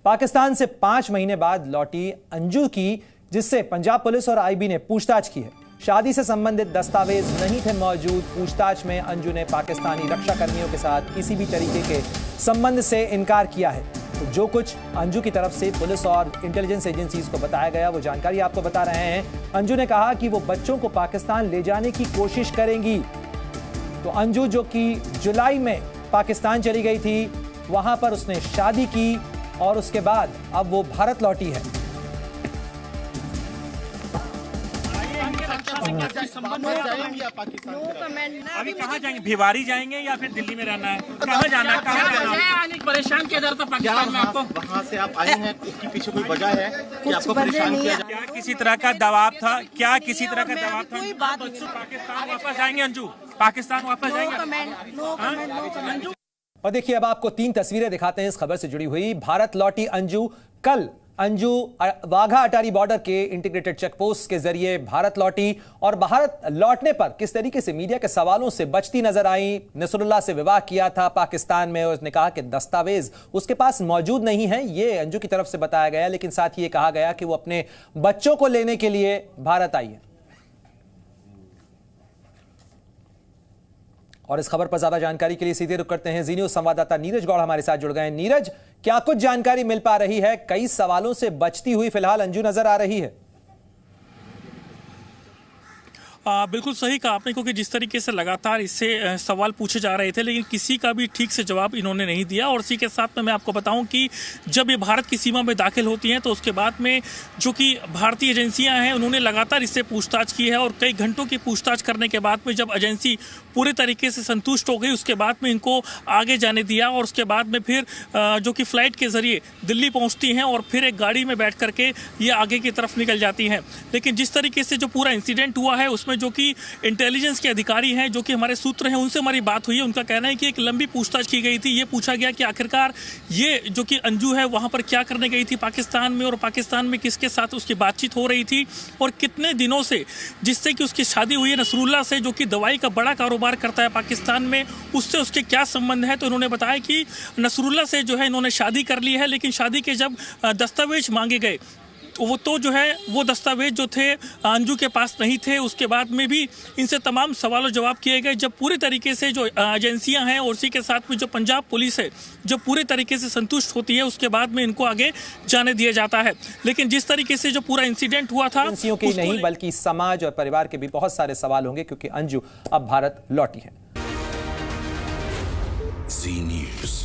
पाकिस्तान से 5 महीने बाद लौटी अंजू की, जिससे पंजाब पुलिस और आईबी ने पूछताछ की है। शादी से संबंधित दस्तावेज नहीं थे मौजूद। पूछताछ में अंजू ने पाकिस्तानी रक्षा कर्मियों के साथ किसी भी तरीके के संबंध से इनकार किया है। तो जो कुछ अंजू की तरफ से पुलिस और इंटेलिजेंस एजेंसीज को बताया गया, वो जानकारी आपको बता रहे हैं। अंजू ने कहा कि वो बच्चों को पाकिस्तान ले जाने की कोशिश करेंगी। तो अंजू, जो कि जुलाई में पाकिस्तान चली गई थी, वहां पर उसने शादी की और उसके बाद अब वो भारत लौटी है। अभी कहाँ जाएंगे? भिवारी जाएंगे या फिर दिल्ली में रहना है? कहाँ जाना है? कहाँ जाना है? परेशान किया जा रहा था पाकिस्तान में आपको। वहाँ से आप आए हैं, इसके पीछे कोई वजह है कि आपको परेशान किया? क्या किसी तरह का दबाव था? क्या किसी तरह का दबाव था? पाकिस्तान वापस जाएंगे अंजू? पाकिस्तान वापस जाएंगे अंजू? और देखिए, अब आपको 3 तस्वीरें दिखाते हैं इस खबर से जुड़ी हुई। भारत लौटी अंजू। कल अंजू वाघा अटारी बॉर्डर के इंटीग्रेटेड चेक पोस्ट के जरिए भारत लौटी और भारत लौटने पर किस तरीके से मीडिया के सवालों से बचती नजर आई। नसरुल्लाह से विवाह किया था पाकिस्तान में और उसने कहा कि दस्तावेज उसके पास मौजूद नहीं है, ये अंजू की तरफ से बताया गया। लेकिन साथ ही ये कहा गया कि वो अपने बच्चों को लेने के लिए भारत आई है। और इस खबर पर ज्यादा जानकारी के लिए सीधे रुख करते हैं जी न्यूज संवाददाता नीरज गौड़ हमारे साथ जुड़ गए हैं। नीरज, क्या कुछ जानकारी मिल पा रही है? कई सवालों से बचती हुई फिलहाल अंजू नजर आ रही है। बिल्कुल सही कहा आपने, क्योंकि जिस तरीके से लगातार इससे सवाल पूछे जा रहे थे, लेकिन किसी का भी ठीक से जवाब इन्होंने नहीं दिया। और इसी के साथ में मैं आपको बताऊं कि जब ये भारत की सीमा में दाखिल होती हैं तो उसके बाद में जो कि भारतीय एजेंसियां हैं उन्होंने लगातार इससे पूछताछ की है। और कई घंटों की पूछताछ करने के बाद में जब एजेंसी पूरे तरीके से संतुष्ट हो गई, उसके बाद में इनको आगे जाने दिया। और उसके बाद में फिर जो कि फ़्लाइट के ज़रिए दिल्ली पहुँचती हैं और फिर एक गाड़ी में बैठ करके ये आगे की तरफ निकल जाती हैं। लेकिन जिस तरीके से जो पूरा इंसिडेंट हुआ है उसमें जो कि इंटेलिजेंस के अधिकारी हैं, जो कि हमारे सूत्र हैं, उनसे हमारी बात हुई है। उनका कहना है कि एक लंबी पूछताछ की गई थी। ये पूछा गया कि आखिरकार ये जो कि अंजू है वहाँ पर क्या करने गई थी पाकिस्तान में, और पाकिस्तान में किसके साथ उसकी बातचीत हो रही थी और कितने दिनों से, जिससे कि उसकी शादी हुई है नसरुल्लाह से, जो कि दवाई का बड़ा कारोबार करता है पाकिस्तान में, उससे उसके क्या संबंध है। तो उन्होंने बताया कि नसरुल्लाह से जो है इन्होंने शादी कर ली है, लेकिन शादी के जब दस्तावेज मांगे गए वो तो जो है वो दस्तावेज जो थे अंजू के पास नहीं थे। उसके बाद में भी इनसे तमाम सवालों जवाब किए गए। जब पूरी तरीके से जो एजेंसियां हैं और उसी के साथ में जो पंजाब पुलिस है जब पूरी तरीके से संतुष्ट होती है, उसके बाद में इनको आगे जाने दिया जाता है। लेकिन जिस तरीके से जो पूरा इंसिडेंट हुआ था, एजेंसियों की नहीं बल्कि समाज और परिवार के भी बहुत सारे सवाल होंगे, क्योंकि अंजू अब भारत लौटी है। जी न्यूज़।